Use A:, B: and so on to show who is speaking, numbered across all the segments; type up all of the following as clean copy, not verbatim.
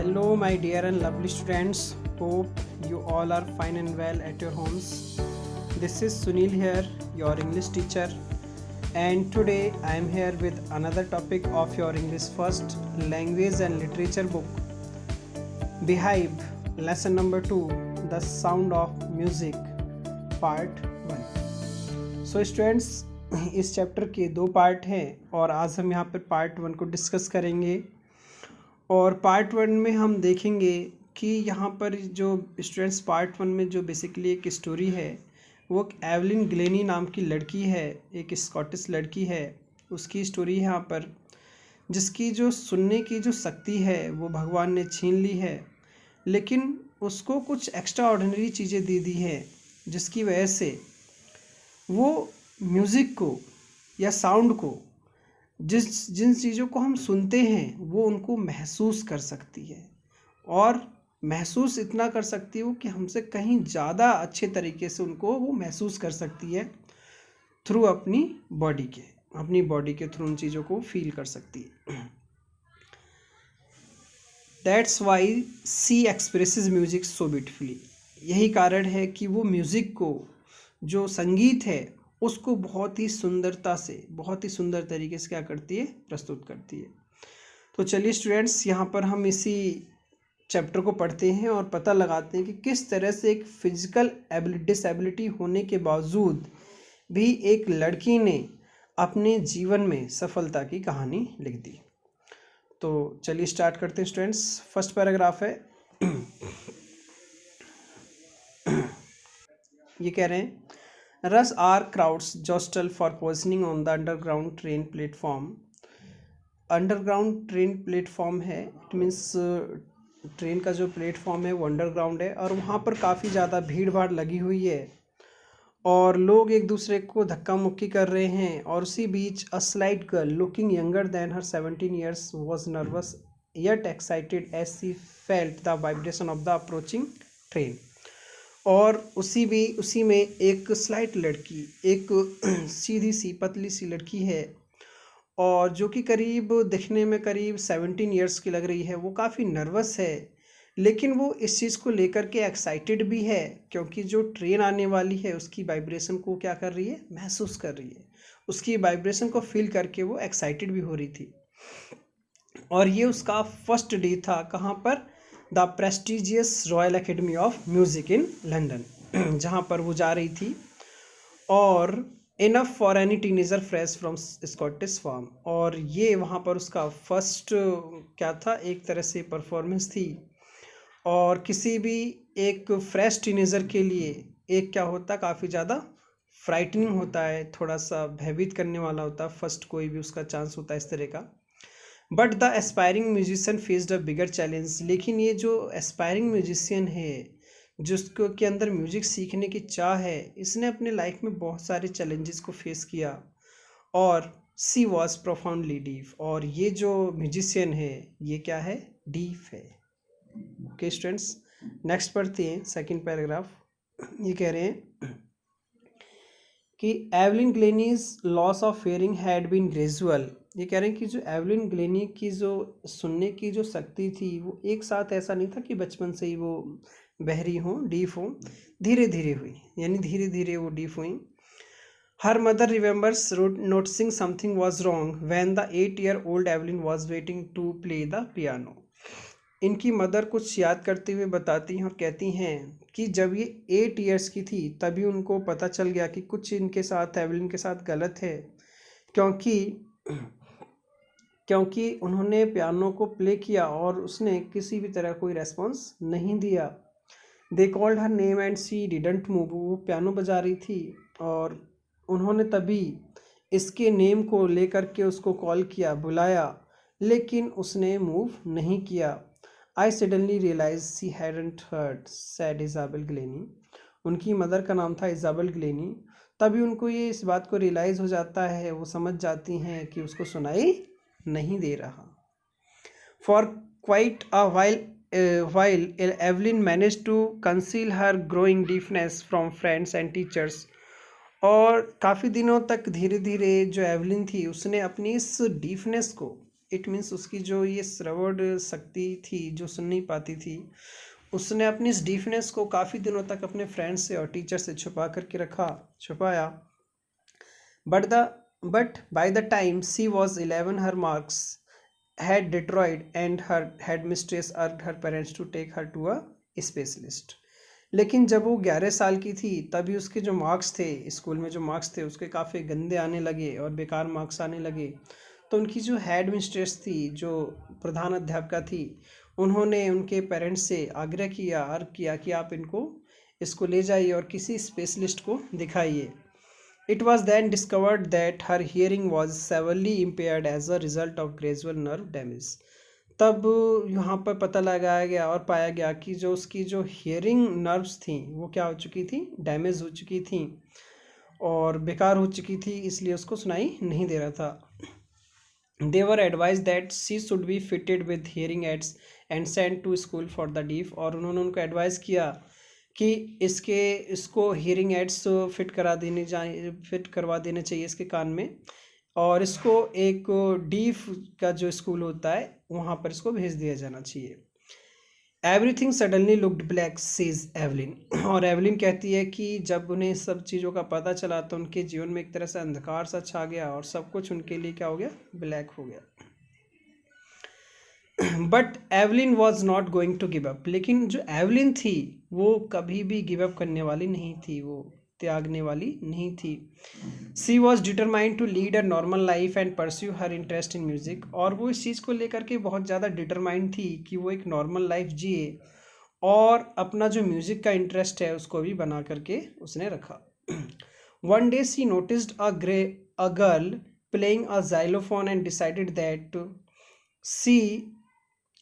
A: Hello, my dear and lovely students. Hope you all are fine and well at your homes. This is Sunil here, your English teacher, and today I am here with another topic of your English first language and literature book. Behive, lesson number 2, The Sound of Music, part 1. So students, इस chapter के 2 part हैं और आज हम यहाँ पर part 1 को discuss करेंगे। और पार्ट 1 में हम देखेंगे कि यहाँ पर जो स्टूडेंट्स पार्ट 1 में जो बेसिकली एक स्टोरी है, वो एक एवलिन ग्लेनी नाम की लड़की है, एक स्कॉटिश लड़की है, उसकी स्टोरी है यहाँ पर, जिसकी जो सुनने की जो शक्ति है वो भगवान ने छीन ली है, लेकिन उसको कुछ एक्स्ट्रा ऑर्डिनरी चीज़ें दे दी है, जिसकी वजह से वो म्यूज़िक को या साउंड को जिन चीज़ों को हम सुनते हैं वो उनको महसूस कर सकती है, और महसूस इतना कर सकती है कि हमसे कहीं ज़्यादा अच्छे तरीके से उनको वो महसूस कर सकती है थ्रू अपनी बॉडी के थ्रू उन चीज़ों को फील कर सकती है। That's why she expresses music so beautifully. यही कारण है कि वो म्यूज़िक को, जो संगीत है, उसको बहुत ही सुंदरता से, बहुत ही सुंदर तरीके से क्या करती है, प्रस्तुत करती है। तो चलिए स्टूडेंट्स, यहाँ पर हम इसी चैप्टर को पढ़ते हैं और पता लगाते हैं कि किस तरह से एक फिजिकल डिसेबिलिटी होने के बावजूद भी एक लड़की ने अपने जीवन में सफलता की कहानी लिख दी। तो चलिए स्टार्ट करते हैं स्टूडेंट्स। फर्स्ट पैराग्राफ है, ये कह रहे हैं, Rush hour crowds jostle for positioning on the underground train platform. Underground train platform है, इट मीन्स ट्रेन का जो प्लेटफॉर्म है वो अंडरग्राउंड है, और वहाँ पर काफ़ी ज़्यादा भीड़ भाड़ लगी हुई है और लोग एक दूसरे को धक्का मुक्की कर रहे हैं। और उसी बीच a slight girl looking younger than her 17 years was nervous yet excited as she felt the vibration of the approaching train. और उसी में एक स्लाइट लड़की, एक सीधी सी पतली सी लड़की है, और जो कि करीब दिखने में करीब 17 years की लग रही है। वो काफ़ी नर्वस है, लेकिन वो इस चीज़ को लेकर के एक्साइटेड भी है, क्योंकि जो ट्रेन आने वाली है उसकी वाइब्रेशन को क्या कर रही है, महसूस कर रही है। उसकी वाइब्रेशन को फील करके वो एक्साइटेड भी हो रही थी। और ये उसका फर्स्ट डे था, कहाँ पर, the prestigious Royal Academy of Music in London, जहाँ पर वो जा रही थी। और enough for any teenager fresh from Scottish farm, और ये वहाँ पर उसका फर्स्ट क्या था, एक तरह से परफॉर्मेंस थी। और किसी भी एक फ्रेश टीनेजर के लिए एक क्या होता, काफ़ी ज़्यादा फ्राइटनिंग होता है, थोड़ा सा भयभीत करने वाला होता है, फर्स्ट कोई भी उसका चांस होता है इस तरह का। But the aspiring musician faced a bigger challenge, लेकिन ये जो एस्पायरिंग म्यूजिशियन है, जिसको के अंदर म्यूजिक सीखने की चाह है, इसने अपने लाइफ में बहुत सारे चैलेंजेस को फेस किया, और सी वॉज प्रोफाउंडली डीप, और ये जो म्यूजिशियन है ये क्या है, डीप है। ओके स्टूडेंट्स, नेक्स्ट पढ़ते हैं सेकंड पैराग्राफ। ये कह रहे हैं कि Evelyn Glennie's loss of hearing had been gradual. ये कह रहे हैं कि जो एवलिन ग्लेनी की जो सुनने की जो शक्ति थी वो एक साथ ऐसा नहीं था कि बचपन से ही वो बहरी हो, डीफ हो, धीरे धीरे हुई, यानी धीरे धीरे वो डीफ हुई। हर mother remembers noticing something was wrong when the 8-year-old Evelyn was waiting to play the piano. इनकी मदर कुछ याद करते हुए बताती हैं और कहती हैं कि जब ये 8 years की थी तभी उनको पता चल गया कि कुछ इनके साथ, एवलिन के साथ गलत है, क्योंकि उन्होंने पियानो को प्ले किया और उसने किसी भी तरह कोई रेस्पॉन्स नहीं दिया। They called her name and she didn't move. वो पियानो बजा रही थी और उन्होंने तभी इसके नेम को लेकर के उसको कॉल किया, बुलाया, लेकिन उसने मूव नहीं किया। I suddenly realise she hadn't heard, said Isabel Glennie. उनकी मदर का नाम था इजाबेल ग्लेनी। तभी उनको ये इस बात को रियलाइज़ हो जाता है, वो समझ जाती हैं कि उसको सुनाई नहीं दे रहा। For quite a while Evelyn managed to conceal her growing deafness from friends and teachers, और काफ़ी दिनों तक धीरे धीरे जो एवलिन थी उसने अपनी इस डीफनेस को इट मीन्स उसकी जो ये श्रवण शक्ति थी, जो सुन नहीं पाती थी, उसने अपनी इस डीफनेस को काफ़ी दिनों तक अपने फ्रेंड से और टीचर से छुपाया। But by the time she was 11 her marks had deteriorated and her headmistress urged her parents to take her to a specialist। लेकिन जब वो 11 साल की थी तभी उसके जो मार्क्स थे, स्कूल में जो मार्क्स थे उसके काफ़ी गंदे आने लगे और बेकार मार्क्स आने लगे। तो उनकी जो हेड मिस्ट्रेस थी, जो प्रधान अध्यापिका थी, उन्होंने उनके पेरेंट्स से आग्रह किया, अर्ज किया कि आप इसको ले जाइए और किसी स्पेशलिस्ट को दिखाइए। It was then discovered that her hearing was severely impaired as a result of gradual nerve damage। तब यहाँ पर पता लगाया गया और पाया गया कि जो उसकी जो हियरिंग नर्व्स थी वो क्या हो चुकी थी, डैमेज हो चुकी थी और बेकार हो चुकी थी, इसलिए उसको सुनाई नहीं दे रहा था। They were advised that she should be fitted with hearing aids and sent to school for the deaf। और उन्होंने उनको एडवाइस किया कि इसको हियरिंग एड्स फिट करवा देने चाहिए इसके कान में, और इसको एक डीफ का जो स्कूल होता है वहाँ पर इसको भेज दिया जाना चाहिए। Everything suddenly looked black says Evelyn. और एवलिन कहती है कि जब उन्हें सब चीज़ों का पता चला तो उनके जीवन में एक तरह से अंधकार सा छा गया और सब कुछ उनके लिए क्या हो गया, ब्लैक हो गया। But Evelyn was not going to give up. लेकिन जो एवलिन थी वो कभी भी गिव अप करने वाली नहीं थी, वो त्यागने वाली नहीं थी। She was determined to lead a normal life and pursue her interest in music. और वो इस चीज़ को लेकर के बहुत ज़्यादा डिटरमाइंड थी कि वो एक नॉर्मल लाइफ जिए और अपना जो म्यूज़िक का इंटरेस्ट है उसको भी बना करके उसने रखा। One day she noticed a girl playing a xylophone and decided that she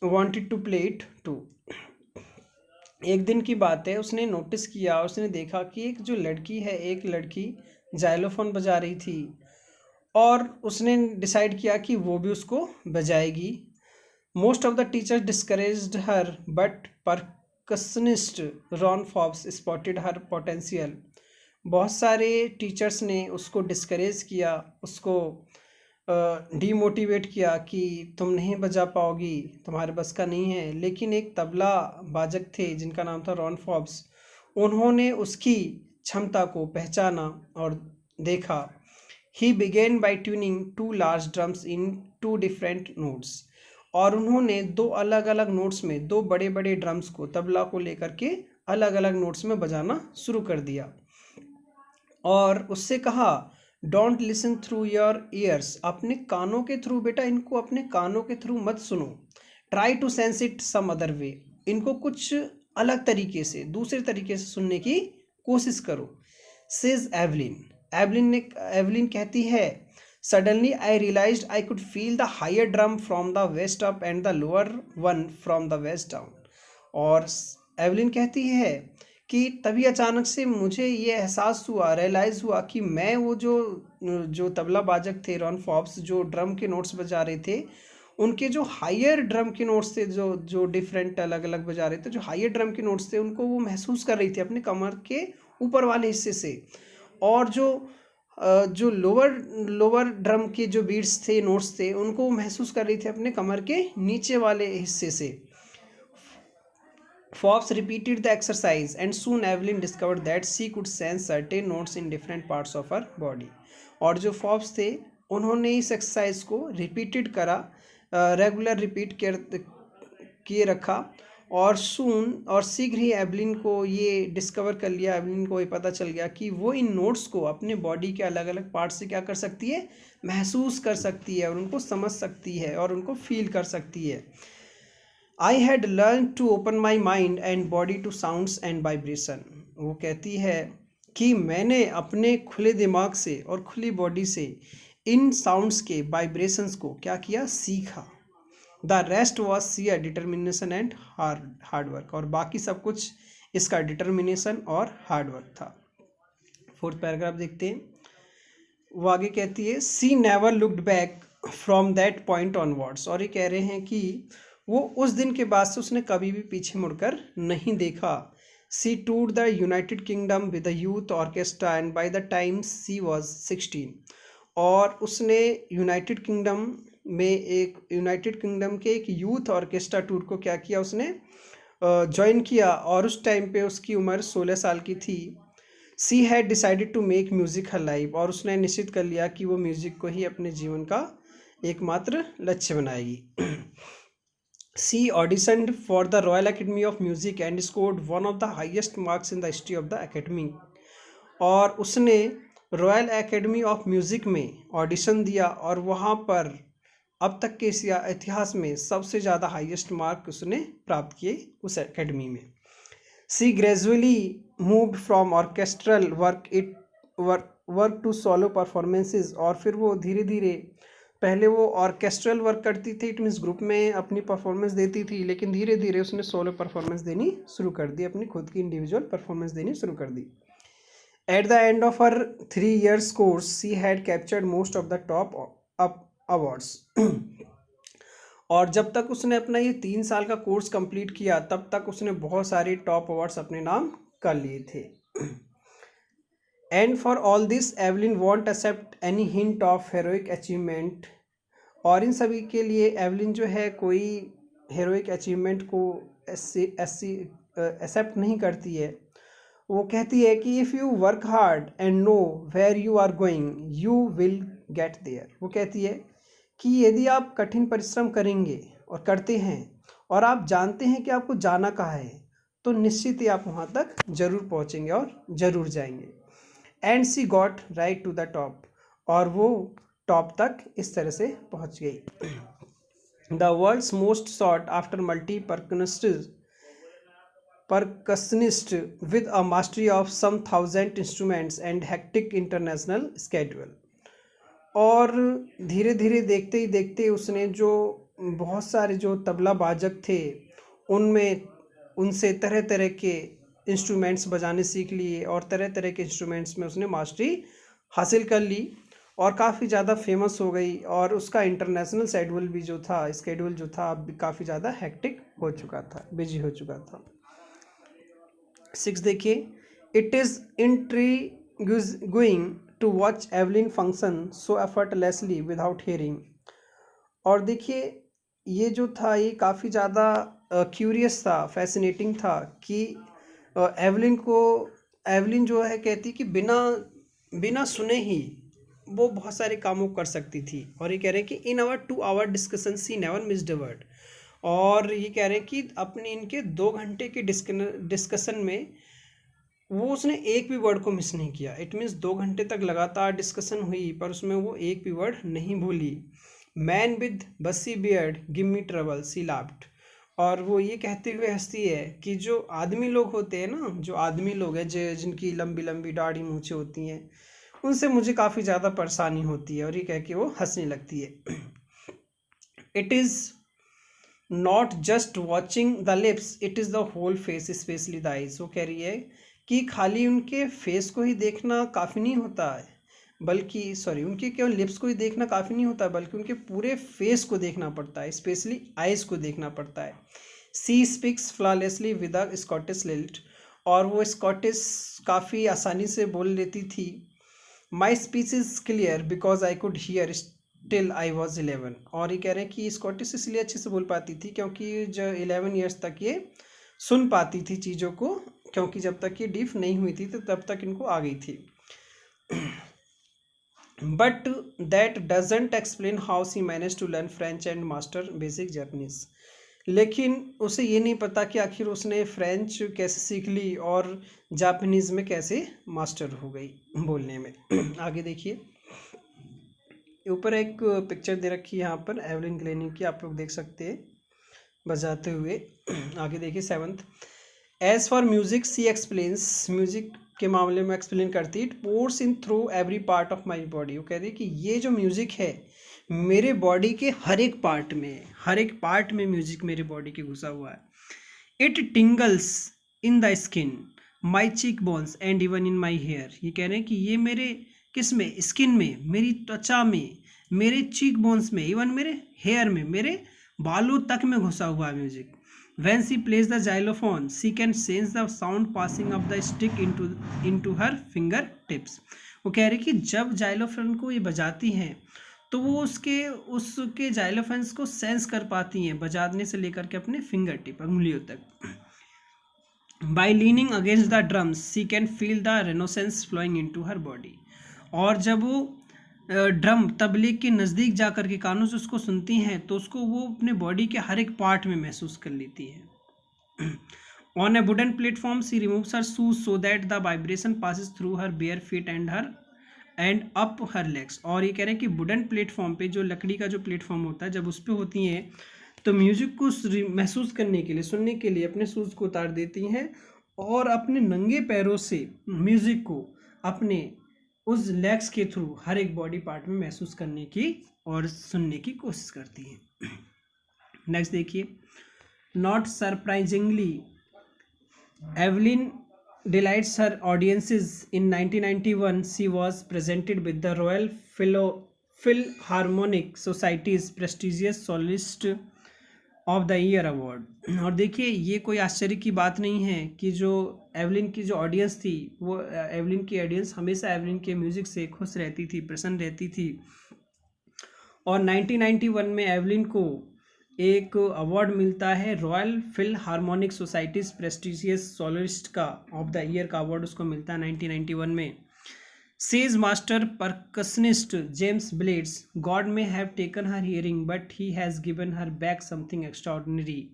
A: wanted to play it too। एक दिन की बात है, उसने नोटिस किया, उसने देखा कि एक लड़की जाइलोफोन बजा रही थी और उसने डिसाइड किया कि वो भी उसको बजाएगी। Most of the teachers discouraged her but percussionist Ron Forbes spotted her potential. बहुत सारे टीचर्स ने उसको डिस्करेज किया, उसको डीमोटिवेट किया कि तुम नहीं बजा पाओगी, तुम्हारे बस का नहीं है। लेकिन एक तबला बाजक थे जिनका नाम था रॉन फॉब्स, उन्होंने उसकी क्षमता को पहचाना और देखा। He began by tuning 2 large drums in 2 different notes. और उन्होंने 2 अलग अलग नोट्स में 2 बड़े बड़े ड्रम्स को, तबला को लेकर के अलग अलग नोट्स में बजाना शुरू कर दिया और उससे कहा, don't listen through your ears. अपने कानों के थ्रू बेटा, इनको अपने कानों के थ्रू मत सुनो। Try to sense it some other way. इनको कुछ अलग तरीके से, दूसरे तरीके से सुनने की कोशिश करो। Says Evelyn. एवलिन कहती है, suddenly I realised I could feel the higher drum from the waist up and the lower one from the waist down. और एवलिन कहती है कि तभी अचानक से मुझे ये एहसास हुआ, रियलाइज़ हुआ कि मैं वो जो तबला बाजक थे रॉन फॉब्स, जो ड्रम के नोट्स बजा रहे थे, उनके जो हायर ड्रम के नोट्स थे, जो डिफरेंट अलग अलग बजा रहे थे, जो हायर ड्रम के नोट्स थे, उनको वो महसूस कर रही थी अपने कमर के ऊपर वाले हिस्से से। और जो लोअर ड्रम के जो बीट्स थे, नोट्स थे, उनको महसूस कर रही थी अपने कमर के नीचे वाले हिस्से से। Forbes repeated the exercise and soon Evelyn discovered that she could sense certain notes in different parts of her body। और जो फॉब्स थे उन्होंने इस एक्सरसाइज को रिपीटेड करा, रेगुलर रिपीट किए रखा और शीघ्र ही एवलिन को ये डिस्कवर कर लिया, एवलिन को ये पता चल गया कि वो इन नोट्स को अपने बॉडी के अलग अलग पार्ट से क्या कर सकती है, महसूस कर सकती है और उनको समझ सकती है और उनको फील कर सकती है। I had learned to open my mind and body to sounds and vibration। वो कहती है कि मैंने अपने खुले दिमाग से और खुली बॉडी से इन साउंड्स के वाइब्रेशंस को क्या किया, सीखा। The rest was sheer determination and hard work. और बाकी सब कुछ इसका डिटर्मिनेशन और हार्ड वर्क था। 4th पैराग्राफ देखते हैं। वो आगे कहती है, she never looked back from that point onwards. और ये कह रहे हैं कि वो उस दिन के बाद से उसने कभी भी पीछे मुड़कर नहीं देखा। She toured the United Kingdom with the youth orchestra and by the time she was 16। और उसने यूनाइटेड किंगडम के एक यूथ ऑर्केस्ट्रा टूर को क्या किया, उसने ज्वाइन किया, और उस टाइम पे उसकी उम्र 16 साल की थी। She had decided to make music her life, और उसने निश्चित कर लिया कि वो म्यूज़िक को ही अपने जीवन का एकमात्र लक्ष्य बनाएगी। She auditioned for the Royal Academy of Music and scored one of the highest marks in the history of the academy, और उसने रॉयल एकेडमी ऑफ म्यूज़िक में ऑडिशन दिया और वहाँ पर अब तक के इतिहास में सबसे ज़्यादा हाईएस्ट मार्क उसने प्राप्त किए उस एकेडमी में। She gradually moved from orchestral work to solo performances, और फिर वो धीरे धीरे, पहले वो ऑर्केस्ट्रल वर्क करती थी, इट मीन्स ग्रुप में अपनी परफॉर्मेंस देती थी, लेकिन धीरे धीरे उसने सोलो परफॉर्मेंस देनी शुरू कर दी, अपनी खुद की इंडिविजुअल परफॉर्मेंस देनी शुरू कर दी। At the end of her 3 years course she had captured most of the top awards, और जब तक उसने अपना ये 3 साल का कोर्स कंप्लीट किया तब तक उसने बहुत सारे टॉप अवार्ड्स अपने नाम कर लिए थे। And for all this Evelyn won't accept any hint of heroic achievement, और इन सभी के लिए एवलिन जो है कोई हेरोइक अचीवमेंट को एक्सेप्ट नहीं करती है। वो कहती है कि if you work hard and know where you are going you will get there. वो कहती है कि यदि आप कठिन परिश्रम करेंगे और करते हैं और आप जानते हैं कि आपको जाना कहाँ है, तो निश्चित ही आप वहाँ तक जरूर पहुँचेंगे और ज़रूर जाएंगे। And she got right to the top, और वो टॉप तक इस तरह से पहुँच गई। The world's most sought after multi percussionist with a mastery of some 1000 instruments and hectic international schedule, और धीरे धीरे देखते ही देखते उसने जो बहुत सारे जो तबला बाजक थे उनसे तरह तरह के इंस्ट्रूमेंट्स बजाने सीख लिए, और तरह तरह के इंस्ट्रूमेंट्स में उसने मास्टरी हासिल कर ली और काफ़ी ज़्यादा फेमस हो गई, और उसका इंटरनेशनल स्केड्यूल जो था अब काफ़ी ज़्यादा हेक्टिक हो चुका था, बिजी हो चुका था। 6 देखिए, it is intriguing to watch Evelyn function so effortlessly without hearing, और देखिए ये जो था ये काफ़ी ज़्यादा क्यूरियस था, फैसिनेटिंग था कि एवलिन जो है कहती कि बिना सुने ही वो बहुत सारे कामों कर सकती थी, और ये कह रहे हैं कि in our 2 hour discussion she never missed a word, और ये कह रहे हैं कि अपने इनके 2 घंटे के डिस्कशन में वो उसने एक भी वर्ड को मिस नहीं किया। इट मीन्स 2 घंटे तक लगातार डिस्कशन हुई पर उसमें वो एक भी वर्ड नहीं भूली। मैन विद बसी बियर्ड गिव मी ट्रबल सी लाफ्ड, और वो ये कहते हुए हंसती है कि जो आदमी लोग होते हैं ना, जो आदमी लोग हैं जिनकी लंबी लंबी दाढ़ी मूंछें होती हैं, उनसे मुझे काफ़ी ज़्यादा परेशानी होती है, और ये कह के वो हंसने लगती है। It is not just watching the lips it is the whole face specially the eyes. वो कह रही है कि खाली उनके फेस को ही देखना काफ़ी नहीं होता है, उनके केवल लिप्स को ही देखना काफ़ी नहीं होता, बल्कि उनके पूरे फेस को देखना पड़ता है, स्पेशली आइज़ को देखना पड़ता है। She speaks flawlessly with a Scottish lilt, और वो स्कॉटिश काफ़ी आसानी से बोल लेती थी। My speech is clear because I could hear till I was 11, और ये कह रहे हैं कि स्कॉटिश इसलिए अच्छे से बोल पाती थी क्योंकि जो 11 ईयर्स तक ये सुन पाती थी चीज़ों को, क्योंकि जब तक ये डीफ नहीं हुई थी तो तब तक इनको आ गई थी। But that doesn't explain how she manage to learn French and master basic Japanese, लेकिन उसे ये नहीं पता कि आखिर उसने फ्रेंच कैसे सीख ली और जापानीज़ में कैसे मास्टर हो गई बोलने में। आगे देखिए, ऊपर एक पिक्चर दे रखी है यहाँ पर एवलिन ग्लेनी की, आप लोग देख सकते हैं बजाते हुए। आगे देखिए 7th, as for music she explains, music के मामले में एक्सप्लेन करती है, it pours in through every part of my body. वो कहती है कि ये जो म्यूजिक है मेरे बॉडी के हर एक पार्ट में म्यूजिक मेरे बॉडी के घुसा हुआ है। It tingles in the skin my cheek bones and even in my hair. ये कह रहे हैं कि ये मेरे किस में, स्किन में, मेरी त्वचा में, मेरे चीक बोन्स में, इवन मेरे हेयर में, मेरे बालों तक में घुसा हुआ है music. When she plays the xylophone, she can sense the sound passing of the stick into her fingertips. वो कह रहे कि जब जाइलोफोन को ये बजाती हैं तो वो उसके जाइलोफोन्स को सेंस कर पाती हैं, बजाने से लेकर के अपने फिंगर टिप उंगलियों तक। By leaning against the drums she can feel the resonance flowing into her body. और जब वो ड्रम तबले के नज़दीक जा कर के कानों से उसको सुनती हैं तो उसको वो अपने बॉडी के हर एक पार्ट में महसूस कर लेती है। On a wooden platform she removes her shoes so that the vibration passes through her bare feet and up her legs. और ये कह रहे हैं कि वुडन प्लेटफॉर्म पे, जो लकड़ी का जो प्लेटफॉर्म होता है, जब उस पर होती हैं तो म्यूजिक को महसूस करने के लिए, सुनने के लिए अपने शूज को उतार देती हैं और अपने नंगे पैरों से म्यूजिक को अपने उस लेग्स के थ्रू हर एक बॉडी पार्ट में महसूस करने की और सुनने की कोशिश करती हैं। नेक्स्ट देखिए, not surprisingly Evelyn delights her audiences. In 1991 she was presented with the Royal Philharmonic Society's prestigious Soloist of the Year award। और देखिए ये कोई आश्चर्य की बात नहीं है कि जो एवलिन की जो ऑडियंस थी, वो एवलिन की ऑडियंस हमेशा एवलिन के म्यूज़िक से खुश रहती थी, प्रसन्न रहती थी। और 1991 में एवलिन को एक अवार्ड मिलता है, Royal Philharmonic Society's prestigious soloist का ऑफ द ईयर का अवार्ड उसको मिलता है 1991 में। Says master percussionist James Blades, God may have taken her hearing but he has given her back something extraordinary.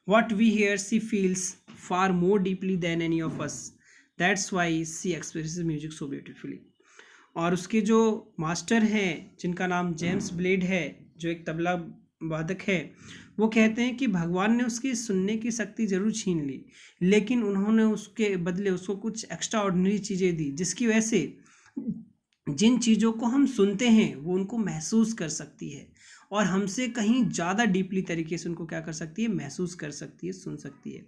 A: What we hear she feels far more deeply than any of us, that's why she expresses music so beautifully. और उसके जो master हैं जिनका नाम James blade है, जो एक तबला वादक है, वो कहते हैं कि भगवान ने उसकी सुनने की शक्ति जरूर छीन ली, लेकिन उन्होंने उसके बदले उसको कुछ एक्स्ट्रा ऑर्डिनरी चीज़ें दी, जिसकी वजह से जिन चीज़ों को हम सुनते हैं वो उनको महसूस कर सकती है और हमसे कहीं ज़्यादा डीपली तरीके से उनको क्या कर सकती है, महसूस कर सकती है, सुन सकती है।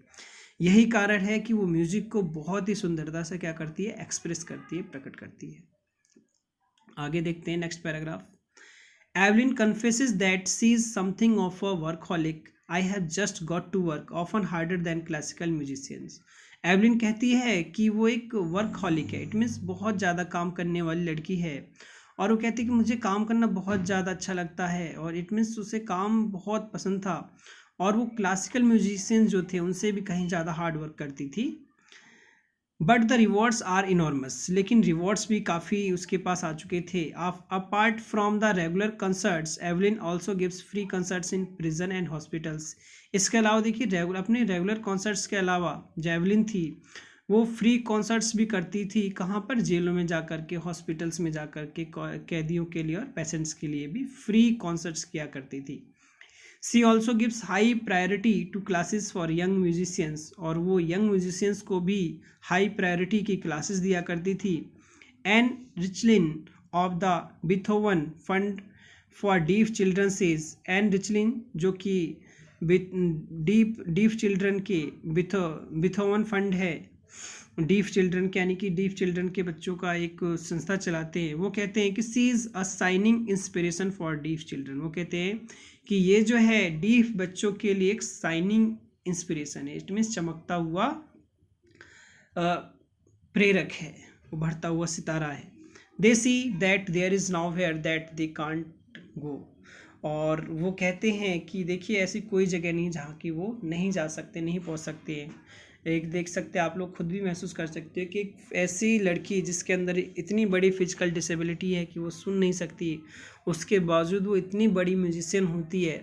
A: यही कारण है कि वो म्यूज़िक को बहुत ही सुंदरता से क्या करती है, एक्सप्रेस करती है, प्रकट करती है। आगे देखते हैं next paragraph. Evelyn confesses that she is something of a workaholic. I have just got to work, often harder than classical musicians. Evelyn कहती है कि वो एक वर्कहॉलिक है, इट मीन्स बहुत ज़्यादा काम करने वाली लड़की है। और वो कहती है कि मुझे काम करना बहुत ज़्यादा अच्छा लगता है, और इट मीन्स उसे काम बहुत पसंद था, और वो क्लासिकल म्यूजिशियंस जो थे उनसे भी कहीं ज़्यादा हार्ड वर्क करती थी। But the rewards are enormous, लेकिन रिवॉर्ड्स भी काफ़ी उसके पास आ चुके थे। Apart from the regular concerts, Evelyn also gives free concerts in prison and hospitals. इसके अलावा देखिए अपने रेगुलर कॉन्सर्ट्स के अलावा जो एवलिन थी वो फ्री कॉन्सर्ट्स भी करती थी। कहाँ पर? जेलों में जा कर के, हॉस्पिटल्स में जा कर के, कैदियों के लिए और पेशेंट्स के लिए भी फ्री कॉन्सर्ट्स किया करती थी। She also gives high priority to classes for young musicians, और वो यंग म्यूजिशियंस को भी हाई प्रायोरिटी की क्लासेस दिया करती थी। And रिचलिन of the बिथोवन fund for deaf children says, and रिचलिन जो कि डीफ चिल्ड्रन के बिथोवन फंड है, डीफ चिल्ड्रन के, यानी कि डीफ चिल्ड्रन के बच्चों का एक संस्था चलाते हैं। वो कहते हैं कि she is a shining inspiration for deaf children. वो कहते हैं कि ये जो है डीफ बच्चों के लिए एक साइनिंग इंस्पिरेशन है, इट मीन्स चमकता हुआ प्रेरक है, उभरता हुआ सितारा है। They see that there is nowhere that they can't go, और वो कहते हैं कि देखिए ऐसी कोई जगह नहीं जहाँ की वो नहीं जा सकते, नहीं पहुँच सकते हैं। एक देख सकते हैं, आप लोग खुद भी महसूस कर सकते हो कि एक ऐसी लड़की जिसके अंदर इतनी बड़ी फिजिकल डिसेबिलिटी है कि वो सुन नहीं सकती, उसके बावजूद वो इतनी बड़ी म्यूजिशियन होती है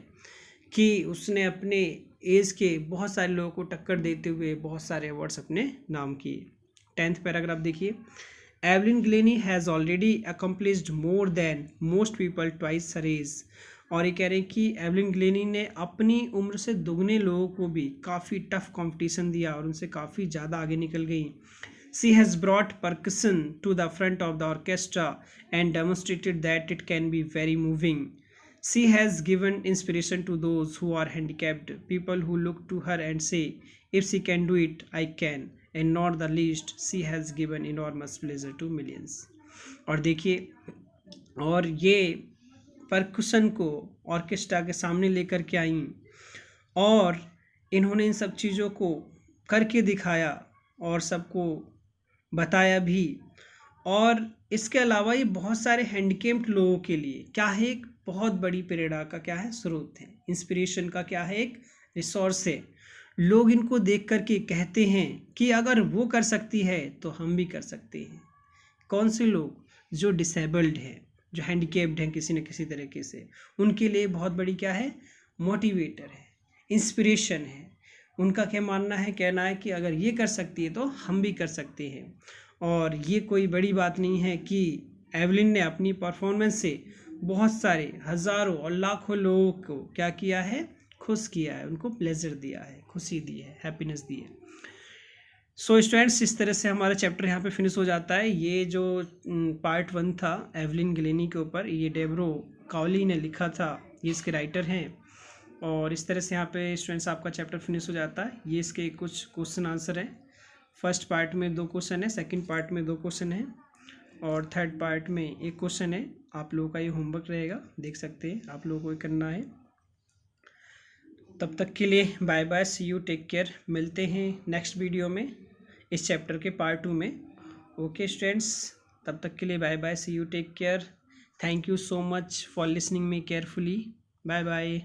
A: कि उसने अपने एज के बहुत सारे लोगों को टक्कर देते हुए बहुत सारे अवार्ड्स अपने नाम किए। 10th पैराग्राफ देखिए। Evelyn Glennie has already accomplished more than most people twice her age, और ये कह रहे हैं कि एवलिन ग्लेनी ने अपनी उम्र से दुगने लोगों को भी काफ़ी टफ कंपटीशन दिया और उनसे काफ़ी ज़्यादा आगे निकल गई। She has brought percussion to the front of the orchestra and demonstrated that it can be very moving. She has given inspiration to those who are handicapped, people who look to her and say if she can do it I can, and not the least she has given enormous pleasure to millions. और देखिए, और ये परकुशन को orchestra के सामने लेकर के आई और इन्होंने इन सब चीज़ों को करके दिखाया और सबको बताया भी, और इसके अलावा ये बहुत सारे हैंडीकैप्ड लोगों के लिए क्या है, एक बहुत बड़ी प्रेरणा का क्या है, स्रोत है, इंस्पिरेशन का क्या है, एक रिसोर्स है। लोग इनको देख कर के कहते हैं कि अगर वो कर सकती है तो हम भी कर सकते हैं। कौन से लोग? जो डिसेबल्ड हैं, जो हैंडीकैप्ड हैं किसी न किसी तरीके से, उनके लिए बहुत बड़ी क्या है, मोटिवेटर है, इंस्पिरेशन है। उनका क्या मानना है, कहना है कि अगर ये कर सकती है तो हम भी कर सकते हैं। और ये कोई बड़ी बात नहीं है कि एवलिन ने अपनी परफॉर्मेंस से बहुत सारे हज़ारों और लाखों लोगों को क्या किया है, खुश किया है, उनको प्लेजर दिया है, खुशी दी है, हैप्पीनेस दी है। सो स्टूडेंट्स, इस तरह से हमारा चैप्टर यहाँ पे फिनिश हो जाता है। ये जो पार्ट 1 था एवलिन गिलेनी के ऊपर, ये डेब्रो काउली ने लिखा था, ये इसके राइटर हैं। और इस तरह से यहाँ पे स्टूडेंट्स आपका चैप्टर फिनिश हो जाता है। ये इसके कुछ क्वेश्चन आंसर हैं। फर्स्ट पार्ट में 2 क्वेश्चन है, सेकंड पार्ट में 2 क्वेश्चन है, और थर्ड पार्ट में 1 क्वेश्चन है। आप लोगों का ये होमवर्क रहेगा, देख सकते हैं, आप लोगों को ये करना है। तब तक के लिए bye bye, see you, take care. मिलते हैं नेक्स्ट वीडियो में इस चैप्टर के पार्ट 2 में। ओके स्टूडेंट्स, तब तक के लिए bye bye, see you, take care. Thank you so much for listening me carefully. Bye bye.